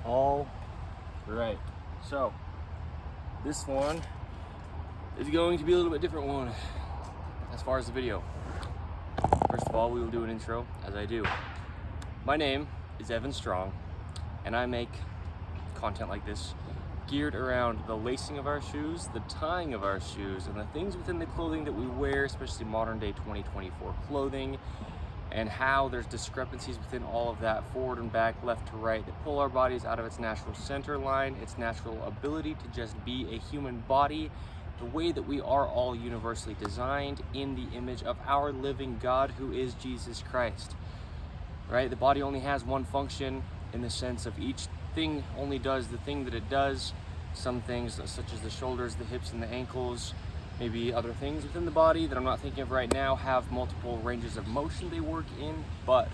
All right, so this one is going to be a little bit different one as far as the video. First of all, we will do an intro as I do. My name is Evan Strong, and I make content like this geared around the lacing of our shoes, the tying of our shoes, and the things within the clothing that we wear, especially modern day 2024 clothing, and how there's discrepancies within all of that, forward and back, left to right, that pull our bodies out of its natural center line, its natural ability to just be a human body, the way that we are all universally designed in the image of our living God, who is Jesus Christ. Right? The body only has one function, in the sense of each thing only does the thing that it does. Some things, such as the shoulders, the hips, and the ankles, maybe other things within the body that I'm not thinking of right now, have multiple ranges of motion they work in, but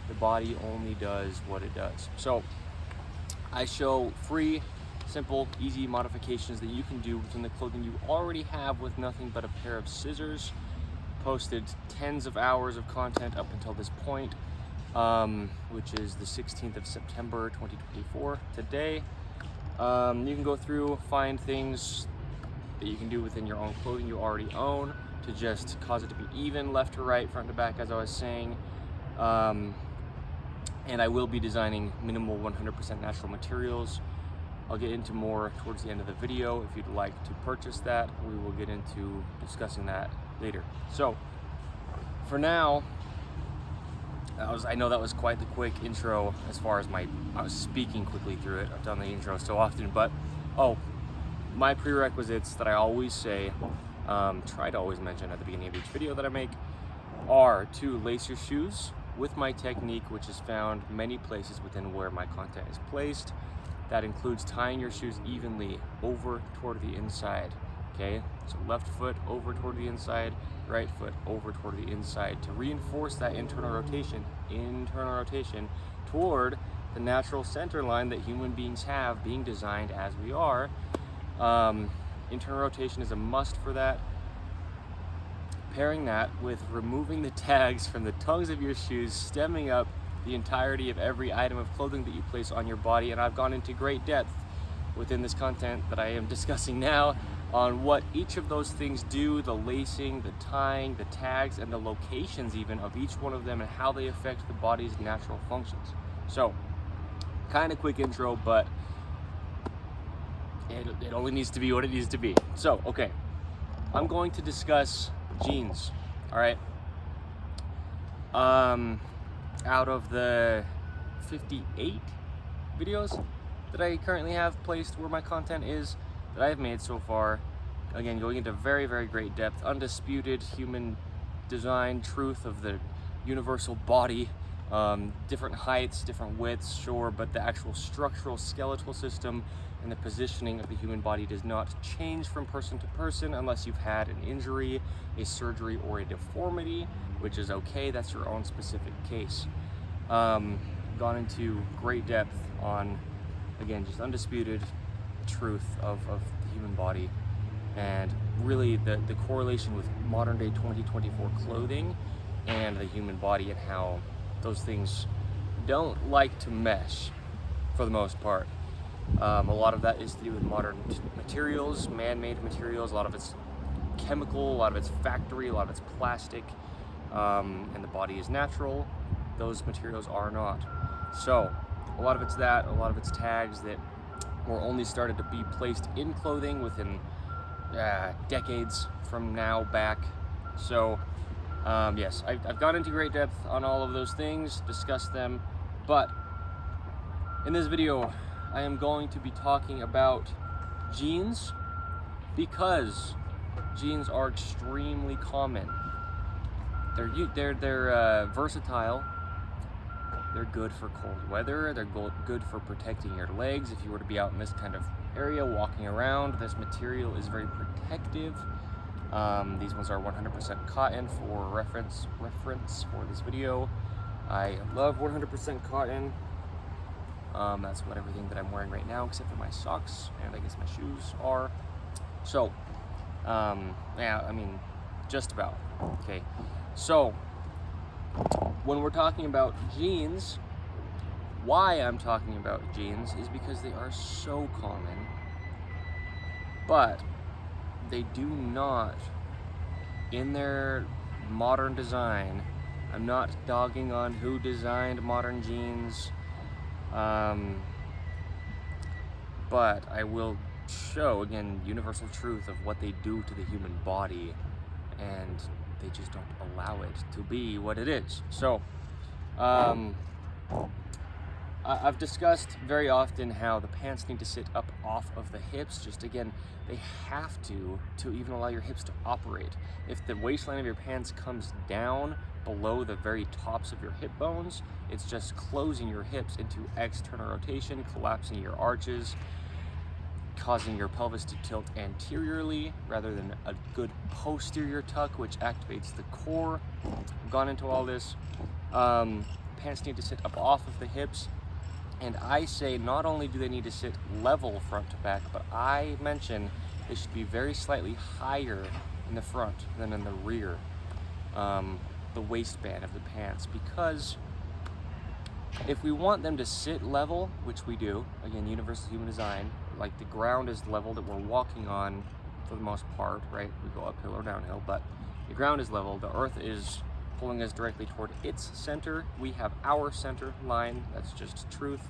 the body only does what it does. So I show free, simple, easy modifications that you can do within the clothing you already have with nothing but a pair of scissors. Posted tens of hours of content up until this point, which is the 16th of September 2024 today. You can go through, find things that you can do within your own clothing you already own to just cause it to be even, left to right, front to back, as I was saying. And I will be designing minimal 100% natural materials. I'll get into more towards the end of the video. If you'd like to purchase that, we will get into discussing that later. So for now, I know that was quite the quick intro as far as I was speaking quickly through it. I've done the intro so often, but my prerequisites that I always say, try to always mention at the beginning of each video that I make, are to lace your shoes with my technique, which is found many places within where my content is placed. That includes tying your shoes evenly over toward the inside. Okay, so left foot over toward the inside, right foot over toward the inside, to reinforce that internal rotation toward the natural center line that human beings have, being designed as we are. Internal rotation is a must for that. Pairing that with removing the tags from the tongues of your shoes, stemming up the entirety of every item of clothing that you place on your body. And I've gone into great depth within this content that I am discussing now on what each of those things do, the lacing, the tying, the tags, and the locations even of each one of them, and how they affect the body's natural functions. So, kind of quick intro, but it only needs to be what it needs to be. So, okay, I'm going to discuss jeans, all right? Out of the 58 videos that I currently have placed where my content is, that I have made so far, again, going into very, very great depth, undisputed human design truth of the universal body, different heights, different widths, sure, but the actual structural skeletal system and the positioning of the human body does not change from person to person unless you've had an injury, a surgery, or a deformity, which is okay. That's your own specific case. Gone into great depth on, again, just undisputed truth of the human body, and really the correlation with modern day 2024 clothing and the human body, and how those things don't like to mesh for the most part. A lot of that is to do with modern materials, man-made materials. A lot of it's chemical, a lot of it's factory, a lot of it's plastic, and the body is natural. Those materials are not. So a lot of it's that, a lot of it's tags that were only started to be placed in clothing within decades from now back. So yes, I've gone into great depth on all of those things, discussed them, but in this video I am going to be talking about jeans, because jeans are extremely common. They're versatile. They're good for cold weather. They're good for protecting your legs. If you were to be out in this kind of area walking around, this material is very protective. These ones are 100% cotton for reference for this video. I love 100% cotton. That's what everything that I'm wearing right now, except for my socks and I guess my shoes are. So, yeah, I mean, just about. Okay, so when we're talking about jeans, why I'm talking about jeans is because they are so common, but they do not, in their modern design, I'm not dogging on who designed modern jeans, but I will show, again, universal truth of what they do to the human body, and they just don't allow it to be what it is. So, I've discussed very often how the pants need to sit up off of the hips. Just again, they have to even allow your hips to operate. If the waistline of your pants comes down below the very tops of your hip bones, it's just closing your hips into external rotation, collapsing your arches, causing your pelvis to tilt anteriorly rather than a good posterior tuck, which activates the core. I've gone into all this. Pants need to sit up off of the hips, and I say not only do they need to sit level front to back, but I mention they should be very slightly higher in the front than in the rear, the waistband of the pants, because if we want them to sit level, which we do, again, universal human design, like the ground is level that we're walking on for the most part, right? We go uphill or downhill, but the ground is level, the earth is pulling us directly toward its center. We have our center line, that's just truth.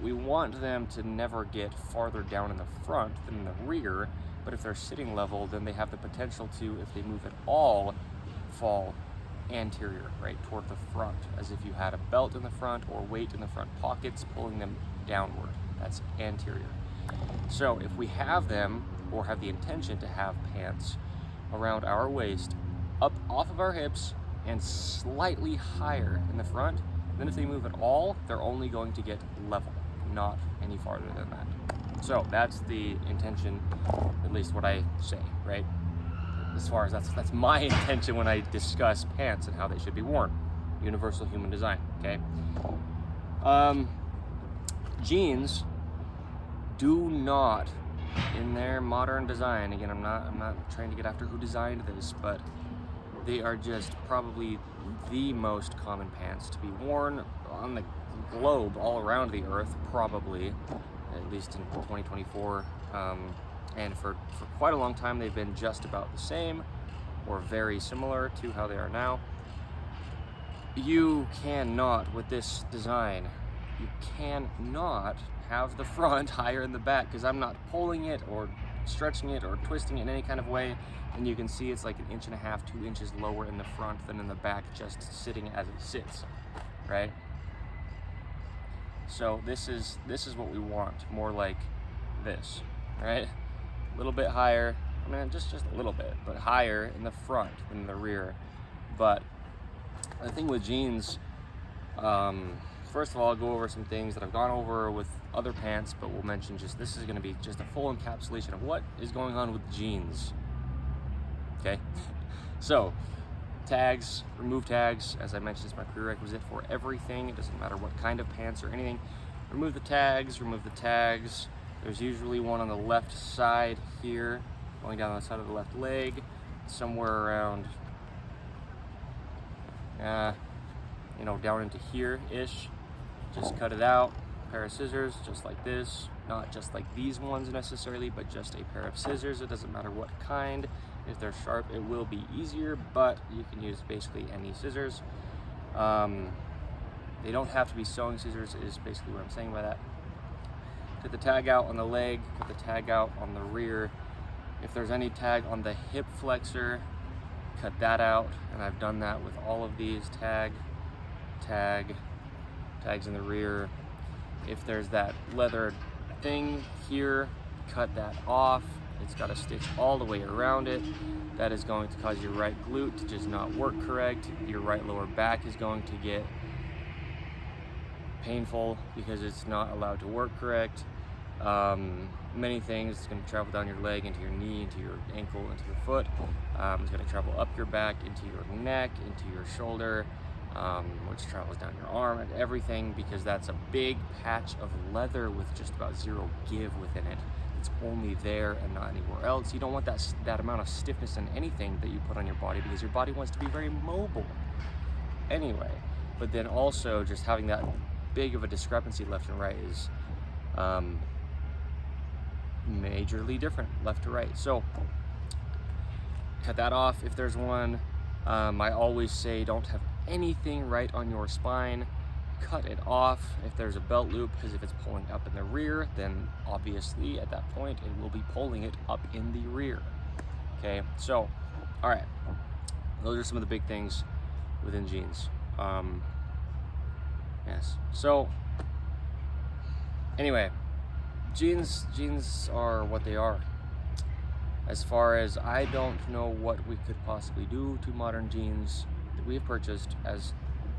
We want them to never get farther down in the front than in the rear, but if they're sitting level, then they have the potential to, if they move at all, fall anterior, right, toward the front, as if you had a belt in the front or weight in the front pockets pulling them downward. That's anterior. So if we have them, or have the intention to have pants around our waist, up off of our hips and slightly higher in the front, then if they move at all, they're only going to get level, not any farther than that. So that's the intention, at least what I say, right? As far as that's my intention when I discuss pants and how they should be worn. Universal human design, okay? Jeans do not, in their modern design, again, I'm not trying to get after who designed this, but they are just probably the most common pants to be worn on the globe, all around the earth, probably, at least in 2024. And for quite a long time, they've been just about the same or very similar to how they are now. You cannot, with this design, you cannot have the front higher than the back, because I'm not pulling it or stretching it or twisting it in any kind of way, and you can see it's like 1.5 inches, 2 inches lower in the front than in the back, just sitting as it sits, right? So this is what we want, more like this, right? A little bit higher, I mean, just a little bit, but higher in the front than in the rear. But the thing with jeans, first of all, I'll go over some things that I've gone over with other pants, but we'll mention this is going to be just a full encapsulation of what is going on with jeans. Okay, so tags, remove tags. As I mentioned, it's my prerequisite for everything. It doesn't matter what kind of pants or anything. Remove the tags, remove the tags. There's usually one on the left side here, going down the side of the left leg, somewhere around, down into here-ish. Just cut it out, pair of scissors, just like this. Not just like these ones necessarily, but just a pair of scissors. It doesn't matter what kind. If they're sharp, it will be easier, but you can use basically any scissors. They don't have to be sewing scissors, is basically what I'm saying by that. Cut the tag out on the leg, cut the tag out on the rear. If there's any tag on the hip flexor, cut that out, and I've done that with all of these. Tags in the rear. If there's that leather thing here, cut that off. It's got a stitch all the way around it. That is going to cause your right glute to just not work correct. Your right lower back is going to get painful because it's not allowed to work correct. Many things. It's going to travel down your leg, into your knee, into your ankle, into your foot. It's going to travel up your back, into your neck, into your shoulder, which travels down your arm and everything, because that's a big patch of leather with just about zero give within it. It's only there and not anywhere else. You don't want that amount of stiffness in anything that you put on your body, because your body wants to be very mobile. Anyway, but then also just having that big of a discrepancy left and right is majorly different left to right. So cut that off if there's one. I always say don't have anything right on your spine. Cut it off if there's a belt loop, because if it's pulling up in the rear, then obviously at that point it will be pulling it up in the rear. Okay, so all right, those are some of the big things within jeans. Yes, so anyway, jeans are what they are. As far as I don't know what we could possibly do to modern jeans that we have purchased, as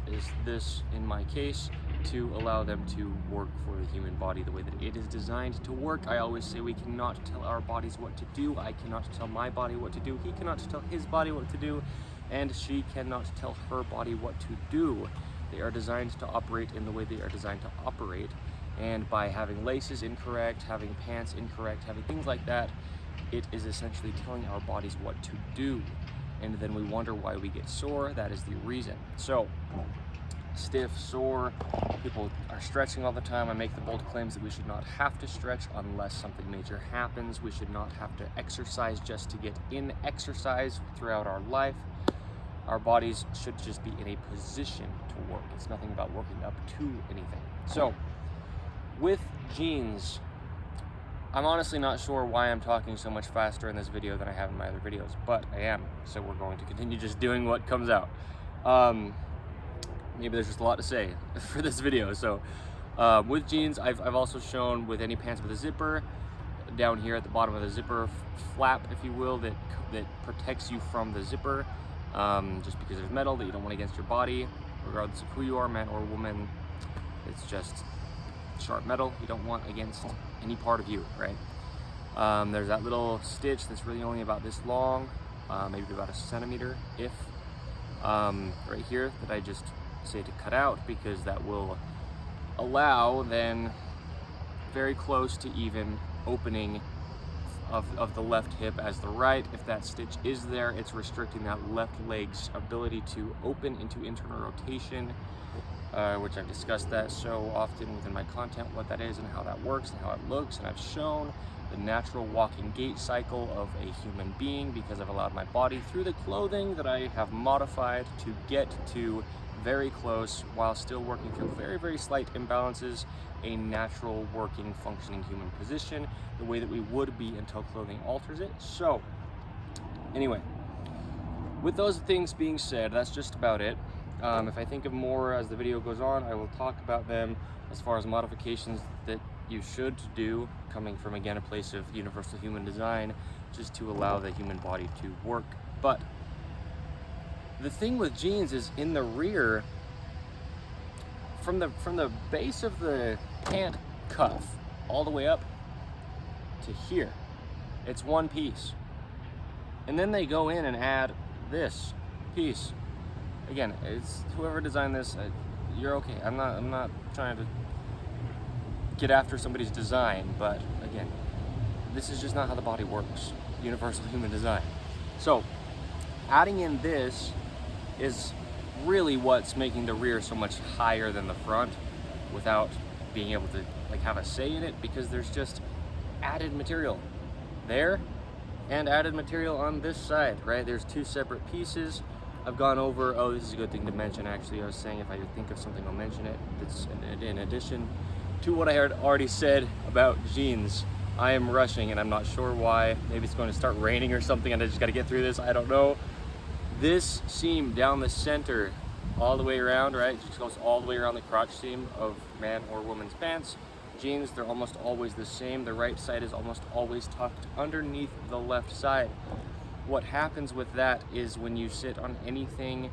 is this in my case, to allow them to work for the human body the way that it is designed to work. I always say we cannot tell our bodies what to do. I cannot tell my body what to do. He cannot tell his body what to do. And she cannot tell her body what to do. They are designed to operate in the way they are designed to operate. And by having laces incorrect, having pants incorrect, having things like that, it is essentially telling our bodies what to do. And then we wonder why we get sore. That is the reason. So, stiff, sore, people are stretching all the time. I make the bold claims that we should not have to stretch unless something major happens. We should not have to exercise just to get in exercise throughout our life. Our bodies should just be in a position to work. It's nothing about working up to anything. So, with jeans, I'm honestly not sure why I'm talking so much faster in this video than I have in my other videos, but I am. So we're going to continue just doing what comes out. Maybe there's just a lot to say for this video. So with jeans, I've also shown with any pants with a zipper, down here at the bottom of the zipper flap, if you will, that protects you from the zipper, just because there's metal that you don't want against your body, regardless of who you are, man or woman. It's just sharp metal you don't want against any part of you, right? There's that little stitch that's really only about this long, maybe about a centimeter, if right here, that I just say to cut out, because that will allow then very close to even opening of the left hip as the right. If that stitch is there, it's restricting that left leg's ability to open into internal rotation, which I've discussed that so often within my content, what that is and how that works and how it looks. And I've shown the natural walking gait cycle of a human being, because I've allowed my body through the clothing that I have modified to get to very close, while still working through very, very slight imbalances, a natural working functioning human position, the way that we would be until clothing alters it. So anyway, with those things being said, that's just about it. If I think of more as the video goes on, I will talk about them as far as modifications that you should do, coming from, again, a place of universal human design, just to allow the human body to work. But the thing with jeans is, in the rear, from the base of the pant cuff all the way up to here, it's one piece. And then they go in and add this piece. Again, it's whoever designed this, you're okay. I'm not trying to get after somebody's design, but again, this is just not how the body works. Universal human design. So adding in this is really what's making the rear so much higher than the front, without being able to like have a say in it, because there's just added material there and added material on this side, right? There's two separate pieces. I've gone over, oh, this is a good thing to mention, actually. I was saying if I think of something, I'll mention it. It's in addition to what I had already said about jeans. I am rushing, and I'm not sure why. Maybe it's going to start raining or something, and I just got to get through this. I don't know. This seam down the center, all the way around, right? It just goes all the way around the crotch seam of man or woman's pants. Jeans, they're almost always the same. The right side is almost always tucked underneath the left side. What happens with that is when you sit on anything,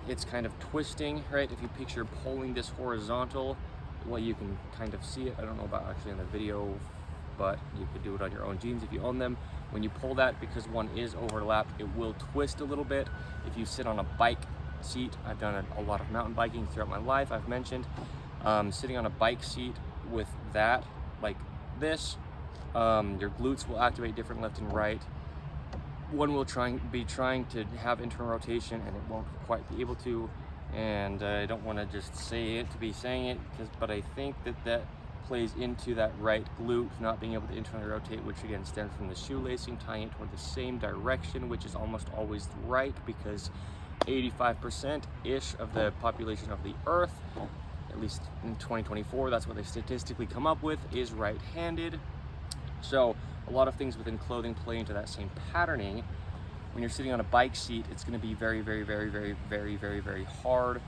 it's kind of twisting, right? If you picture pulling this horizontal, well, you can kind of see it. I don't know about actually in the video, but you could do it on your own jeans if you own them. When you pull that, because one is overlapped, it will twist a little bit. If you sit on a bike seat, I've done a lot of mountain biking throughout my life, I've mentioned, sitting on a bike seat with that, like this, your glutes will activate different left and right. One will be trying to have internal rotation, and it won't quite be able to, And I don't want to just say it to be saying it, but I think that plays into that right glute not being able to internally rotate, which again stems from the shoelacing, tying it toward the same direction, which is almost always right, because 85%-ish of the population of the Earth, at least in 2024, that's what they statistically come up with, is right-handed. So a lot of things within clothing play into that same patterning. When you're sitting on a bike seat, it's going to be very, very, very, very, very, very, very hard,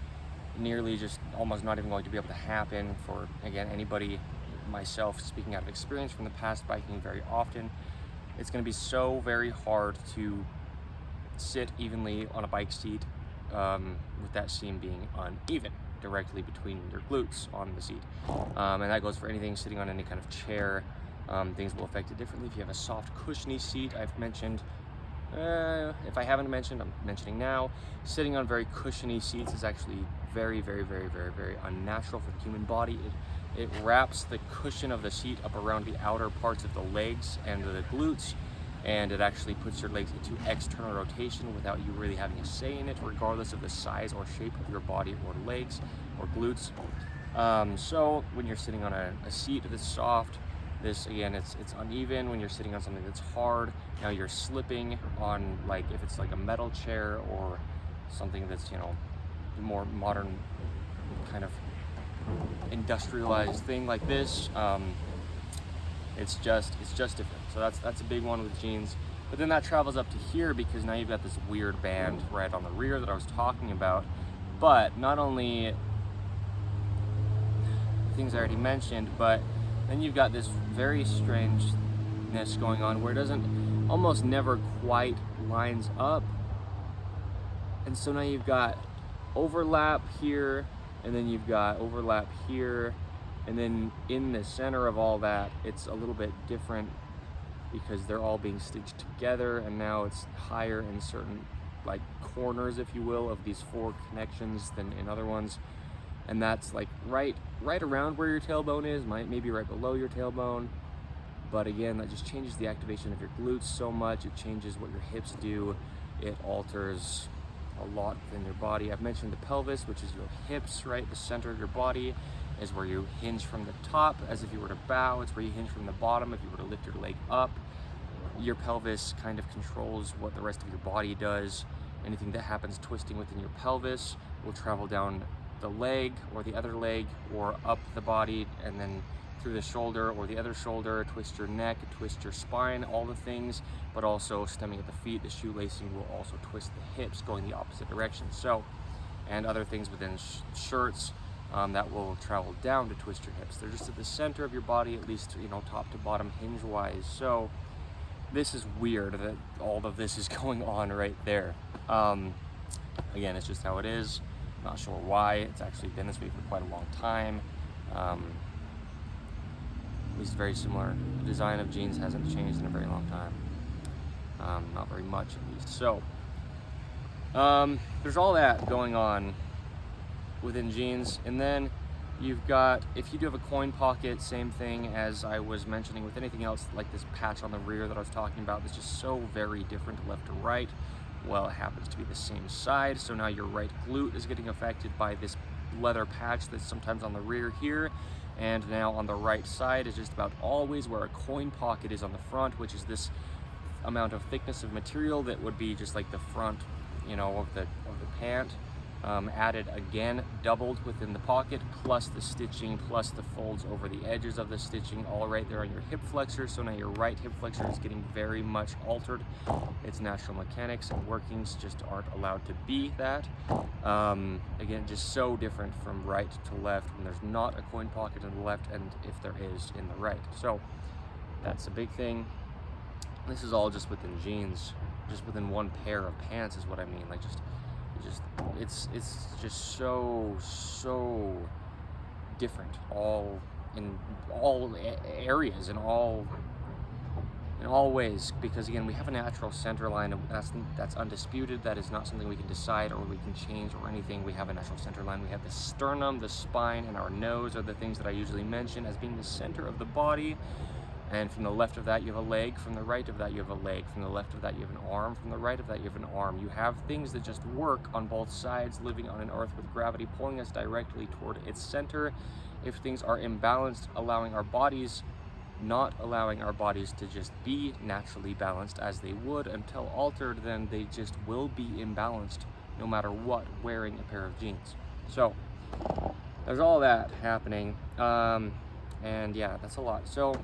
nearly just almost not even going to be able to happen for, again, anybody, myself speaking out of experience from the past, biking very often. It's going to be so very hard to sit evenly on a bike seat with that seam being uneven directly between your glutes on the seat. And that goes for anything sitting on any kind of chair. Things will affect it differently. If you have a soft cushiony seat, I've mentioned, if I haven't mentioned, I'm mentioning now, sitting on very cushiony seats is actually very, very, very, very, very unnatural for the human body. It wraps the cushion of the seat up around the outer parts of the legs and the glutes, and it actually puts your legs into external rotation without you really having a say in it, regardless of the size or shape of your body or legs or glutes. So when you're sitting on a seat that's soft, this again, it's uneven. When you're sitting on something that's hard, now you're slipping on, like if it's like a metal chair or something that's, you know, more modern kind of industrialized thing like this, it's just different. So that's a big one with jeans. But then that travels up to here, because now you've got this weird band right on the rear that I was talking about. But not only things I already mentioned, but then you've got this very strangeness going on where it doesn't, almost never quite lines up. And so now you've got overlap here, and then you've got overlap here, and then in the center of all that, it's a little bit different because they're all being stitched together, and now it's higher in certain like corners, if you will, of these four connections than in other ones. And that's like right around where your tailbone is, maybe right below your tailbone. But again, that just changes the activation of your glutes so much. It changes what your hips do. It alters a lot within your body. I've mentioned the pelvis, which is your hips, right? The center of your body is where you hinge from the top, as if you were to bow. It's where you hinge from the bottom, if you were to lift your leg up. Your pelvis kind of controls what the rest of your body does. Anything that happens twisting within your pelvis will travel down the leg or the other leg, or up the body and then through the shoulder or the other shoulder, twist your neck, twist your spine, all the things, but also stemming at the feet. The shoelacing will also twist the hips going the opposite direction. So, and other things within shirts that will travel down to twist your hips. They're just at the center of your body, at least, you know, top to bottom hinge wise. So this is weird that all of this is going on right there. Again, it's just how it is. Not sure why. It's actually been this way for quite a long time. At least very similar. The design of jeans hasn't changed in a very long time. Not very much, at least. So there's all that going on within jeans. And then you've got, if you do have a coin pocket, same thing as I was mentioning with anything else, like this patch on the rear that I was talking about, that's just so very different left to right. Well, it happens to be the same side, so now your right glute is getting affected by this leather patch that's sometimes on the rear here, and now on the right side is just about always where a coin pocket is on the front, which is this amount of thickness of material that would be just like the front, you know, of the pant, added again, doubled within the pocket, plus the stitching, plus the folds over the edges of the stitching, all right there on your hip flexor. So now your right hip flexor is getting very much altered. Its natural mechanics and workings just aren't allowed to be that. Again, just so different from right to left when there's not a coin pocket in the left, and if there is in the right. So that's a big thing. This is all just within jeans, just within one pair of pants is what I mean. Like it's just so different, all in all areas, in all ways, because again, we have a natural center line, and that's undisputed. That is not something we can decide or we can change or anything. We have a natural center line. We have the sternum, the spine, and our nose are the things that I usually mention as being the center of the body. And from the left of that, you have a leg. From the right of that, you have a leg. From the left of that, you have an arm. From the right of that, you have an arm. You have things that just work on both sides, living on an earth with gravity pulling us directly toward its center. If things are imbalanced, not allowing our bodies to just be naturally balanced as they would until altered, then they just will be imbalanced no matter what, wearing a pair of jeans. So there's all that happening, and yeah, that's a lot. So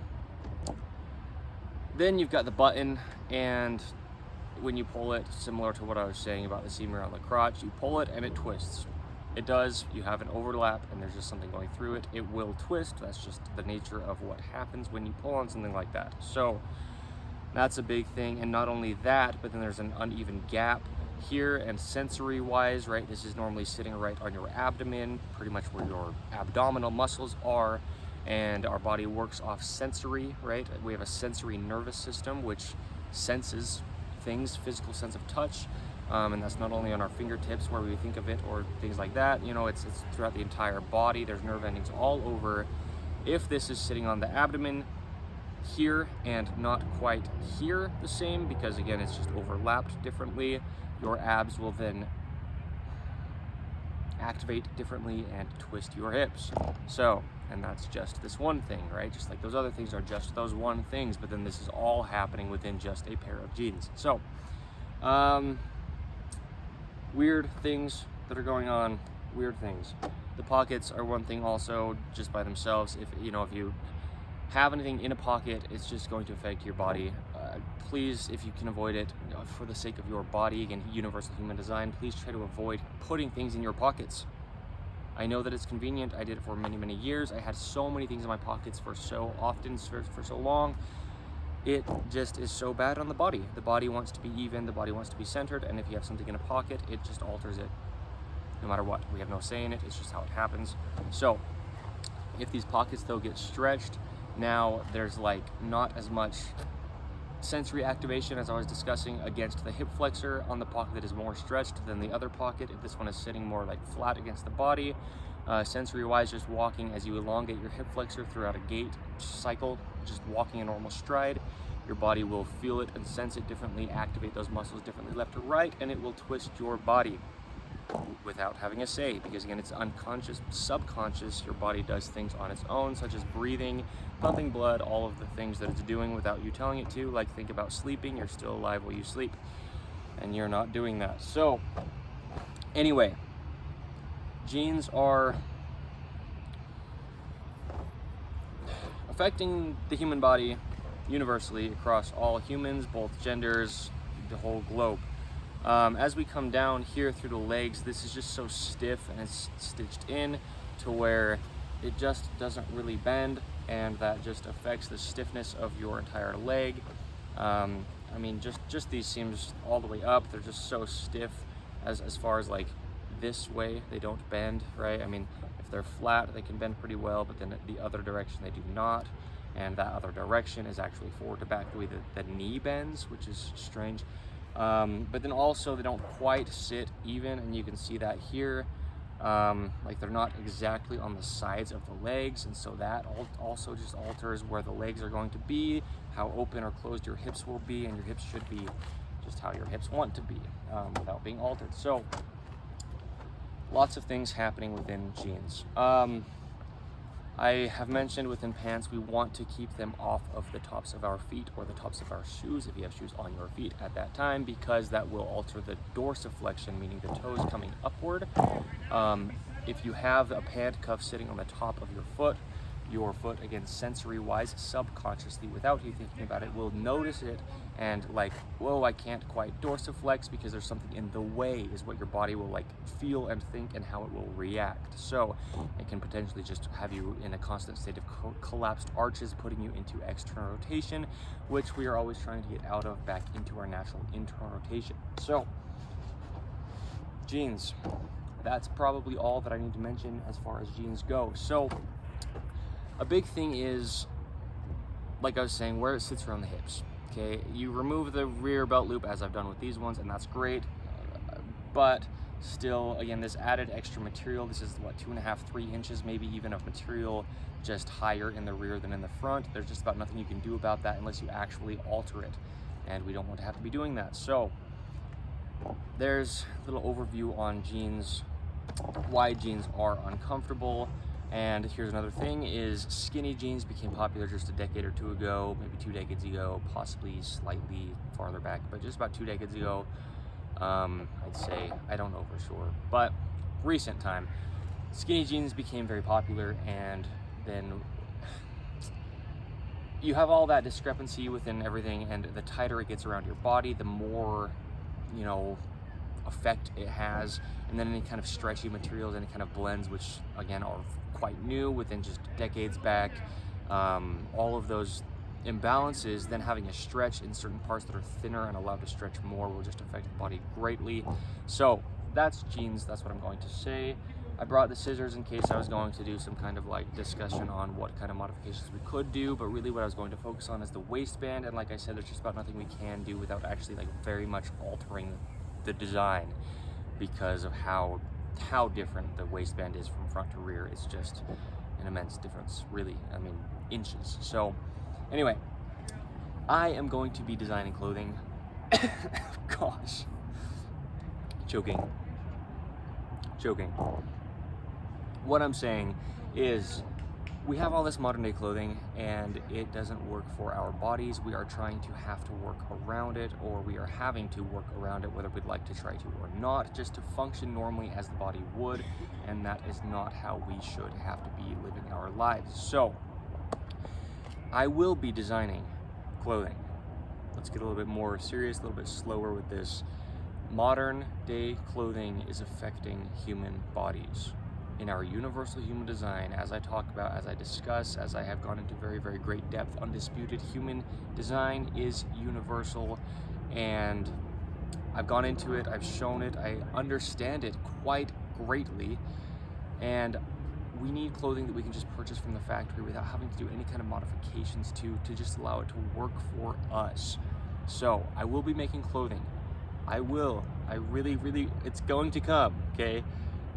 then you've got the button, and when you pull it, similar to what I was saying about the seam around the crotch, you pull it and it twists. It does. You have an overlap and there's just something going through it. It will twist. That's just the nature of what happens when you pull on something like that. So that's a big thing. And not only that, but then there's an uneven gap here, and sensory wise, right, this is normally sitting right on your abdomen, pretty much where your abdominal muscles are, and our body works off sensory, right? We have a sensory nervous system which senses things, physical sense of touch, and that's not only on our fingertips where we think of it or things like that, you know, it's throughout the entire body. There's nerve endings all over. If this is sitting on the abdomen here and not quite here the same, because again it's just overlapped differently, your abs will then activate differently and twist your hips. So, and that's just this one thing, right? Just like those other things are just those one things, but then this is all happening within just a pair of jeans. So weird things that are going on, weird things. The pockets are one thing also just by themselves. If you have anything in a pocket, it's just going to affect your body. Please, if you can avoid it, for the sake of your body, again, universal human design, please try to avoid putting things in your pockets. I know that it's convenient. I did it for many, many years. I had so many things in my pockets for so often, for so long. It just is so bad on the body. The body wants to be even, the body wants to be centered, and if you have something in a pocket, it just alters it no matter what. We have no say in it, it's just how it happens. So if these pockets though get stretched, now there's like not as much sensory activation as I was discussing against the hip flexor on the pocket that is more stretched than the other pocket. If this one is sitting more like flat against the body, sensory wise, just walking as you elongate your hip flexor throughout a gait cycle, just walking a normal stride, your body will feel it and sense it differently, activate those muscles differently left to right, and it will twist your body without having a say, because again, it's unconscious, subconscious. Your body does things on its own, such as breathing, pumping blood, all of the things that it's doing without you telling it to. Like, think about sleeping. You're still alive while you sleep, and you're not doing that. So anyway, jeans are affecting the human body universally across all humans, both genders, the whole globe. As we come down here through the legs, this is just so stiff and it's stitched in to where it just doesn't really bend, and that just affects the stiffness of your entire leg. I mean, just these seams all the way up, they're just so stiff as far as like this way, they don't bend, right? I mean, if they're flat, they can bend pretty well, but then the other direction they do not, and that other direction is actually forward to back, the way that the knee bends, which is strange. But then also they don't quite sit even, and you can see that here, like they're not exactly on the sides of the legs, and so that also just alters where the legs are going to be, how open or closed your hips will be, and your hips should be just how your hips want to be, without being altered. So lots of things happening within jeans. I have mentioned within pants, we want to keep them off of the tops of our feet or the tops of our shoes, if you have shoes on your feet at that time, because that will alter the dorsiflexion, meaning the toes coming upward. If you have a pant cuff sitting on the top of your foot, again, sensory wise, subconsciously, without you thinking about it, will notice it and like, whoa, I can't quite dorsiflex because there's something in the way, is what your body will like feel and think, and how it will react. So it can potentially just have you in a constant state of collapsed arches, putting you into external rotation, which we are always trying to get out of, back into our natural internal rotation. So jeans, that's probably all that I need to mention as far as jeans go. So a big thing is, like I was saying, where it sits around the hips. Okay, you remove the rear belt loop, as I've done with these ones, and that's great, but Still, again, this added extra material, this is what, 2.5, 3 inches maybe even of material just higher in the rear than in the front. There's just about nothing you can do about that unless you actually alter it, and we don't want to have to be doing that. So there's a little overview on jeans, why jeans are uncomfortable. And here's another thing is skinny jeans became popular just a decade or two ago, maybe 2 decades ago, possibly slightly farther back, but just about 2 decades ago. I'd say, I don't know for sure, but recent time, skinny jeans became very popular, and then you have all that discrepancy within everything, and the tighter it gets around your body, the more, you know, effect it has. And then any kind of stretchy materials, any kind of blends, which again are quite new within just decades back, all of those imbalances, then having a stretch in certain parts that are thinner and allowed to stretch more will just affect the body greatly. So that's jeans, that's what I'm going to say. I brought the scissors in case I was going to do some kind of like discussion on what kind of modifications we could do, but really what I was going to focus on is the waistband. And like I said, there's just about nothing we can do without actually like very much altering the design, because of how different the waistband is from front to rear. It's just an immense difference, really. I mean, inches. So anyway, I am going to be designing clothing. Gosh, choking. What I'm saying is, we have all this modern day clothing and it doesn't work for our bodies. We are trying to have to work around it, or we are having to work around it, whether we'd like to try to or not, just to function normally as the body would. And that is not how we should have to be living our lives. So I will be designing clothing. Let's get a little bit more serious, a little bit slower with this. Modern day clothing is affecting human bodies. In our universal human design, as I talk about, as I discuss, as I have gone into very, very great depth, undisputed human design is universal, and I've gone into it, I've shown it, I understand it quite greatly, and we need clothing that we can just purchase from the factory without having to do any kind of modifications to just allow it to work for us. So I will be making clothing. I really, it's going to come, okay?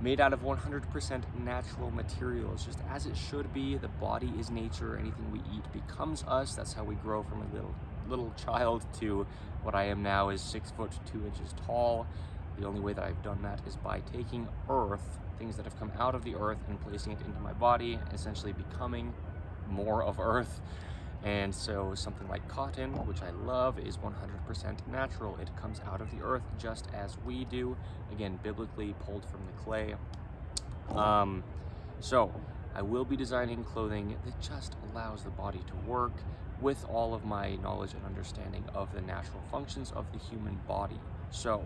Made out of 100% natural materials, just as it should be. The body is nature. Anything we eat becomes us. That's how we grow from a little child to what I am now, is 6 foot 2 inches tall. The only way that I've done that is by taking earth, things that have come out of the earth, and placing it into my body, essentially becoming more of earth. And so something like cotton, which I love, is 100% natural. It comes out of the earth just as we do. Again, biblically pulled from the clay. So I will be designing clothing that just allows the body to work with all of my knowledge and understanding of the natural functions of the human body. So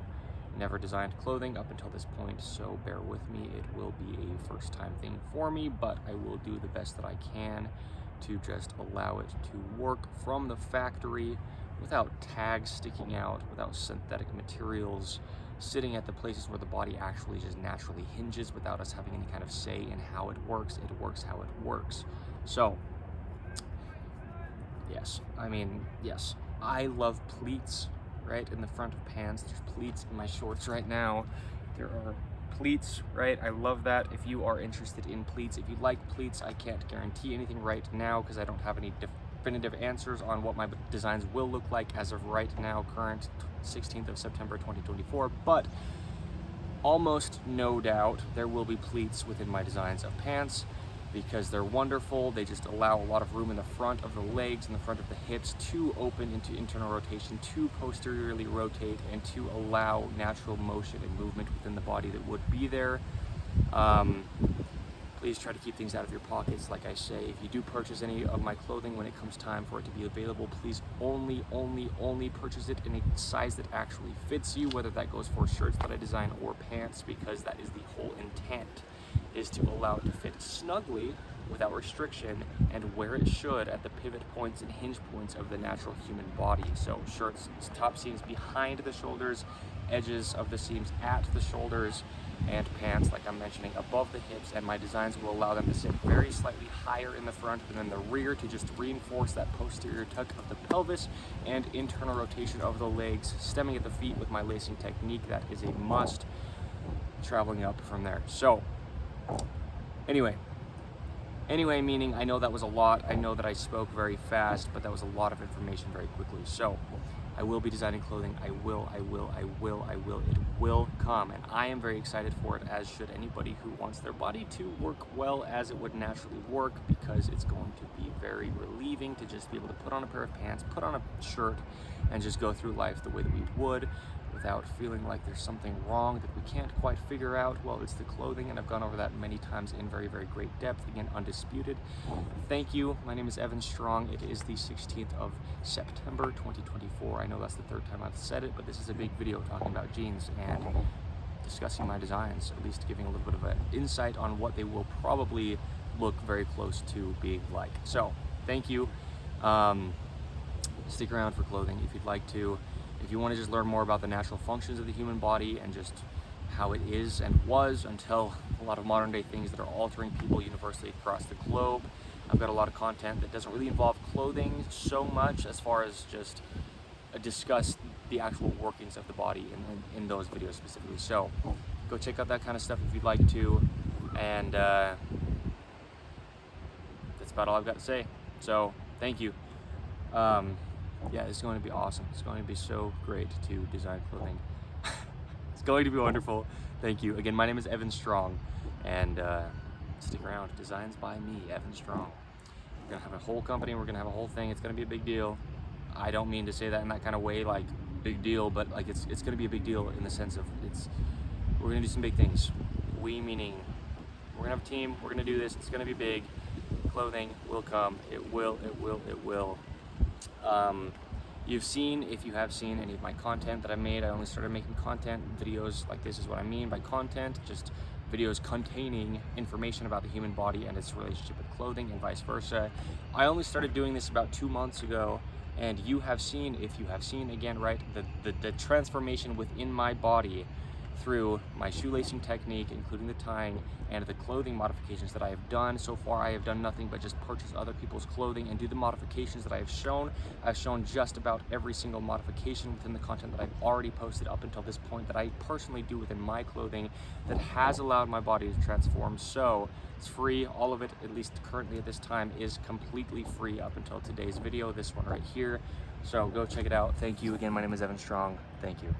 never designed clothing up until this point, so bear with me. It will be a first time thing for me, but I will do the best that I can to just allow it to work from the factory without tags sticking out, without synthetic materials sitting at the places where the body actually just naturally hinges without us having any kind of say in how it works. It works how it works. So yes, I love pleats, right, in the front of pants. There's pleats in my shorts right now. There are pleats, right? I love that. If you are interested in pleats, if you like pleats, I can't guarantee anything right now because I don't have any definitive answers on what my designs will look like as of right now, current 16th of September 2024, but almost no doubt there will be pleats within my designs of pants, because they're wonderful. They just allow a lot of room in the front of the legs and the front of the hips to open into internal rotation, to posteriorly rotate, and to allow natural motion and movement within the body that would be there. Please try to keep things out of your pockets. Like I say, if you do purchase any of my clothing, when it comes time for it to be available, please only purchase it in a size that actually fits you, whether that goes for shirts that I design or pants, because that is the whole intent, is to allow it to fit snugly without restriction and where it should at the pivot points and hinge points of the natural human body. So shirts, top seams behind the shoulders, edges of the seams at the shoulders, and pants, like I'm mentioning, above the hips, and my designs will allow them to sit very slightly higher in the front than in the rear to just reinforce that posterior tuck of the pelvis and internal rotation of the legs, stemming at the feet with my lacing technique. That is a must. traveling up from there. So anyway, meaning I know that was a lot. I know that I spoke very fast, but that was a lot of information very quickly. So I will be designing clothing. I will. It will come, and I am very excited for it, as should anybody who wants their body to work well as it would naturally work, because it's going to be very relieving to just be able to put on a pair of pants, put on a shirt, and just go through life the way that we would, without feeling like there's something wrong that we can't quite figure out. Well, it's the clothing, and I've gone over that many times in very, very great depth. Again, undisputed. Thank you. My name is Evan Strong. It is the 16th of September 2024. I know that's the third time I've said it, but this is a big video talking about jeans and discussing my designs, at least giving a little bit of an insight on what they will probably look very close to being like. So thank you. Stick around for clothing if you'd like to. If you want to just learn more about the natural functions of the human body and just how it is and was until a lot of modern day things that are altering people universally across the globe, I've got a lot of content that doesn't really involve clothing so much, as far as just discuss the actual workings of the body in those videos specifically. So go check out that kind of stuff if you'd like to, and that's about all I've got to say. So thank you. Yeah, it's going to be awesome. It's going to be so great to design clothing. It's going to be wonderful. Thank you. Again, my name is Evan Strong, and stick around. Designs by me, Evan Strong. We're going to have a whole company. We're going to have a whole thing. It's going to be a big deal. I don't mean to say that in that kind of way, like big deal, but like it's going to be a big deal in the sense of we're going to do some big things. We meaning we're going to have a team. We're going to do this. It's going to be big. Clothing will come. It will. You've seen, if you have seen any of my content that I made, I only started making content videos like this is what I mean by content, just videos containing information about the human body and its relationship with clothing and vice versa. I only started doing this about 2 months ago, and you have seen, if you have seen, again, right, the transformation within my body through my shoelacing technique, including the tying, and the clothing modifications that I have done. So far, I have done nothing but just purchase other people's clothing and do the modifications that I have shown. I've shown just about every single modification within the content that I've already posted up until this point that I personally do within my clothing that has allowed my body to transform. So it's free. All of it, at least currently at this time, is completely free up until today's video, this one right here. So go check it out. Thank you. Again, my name is Evan Strong. Thank you.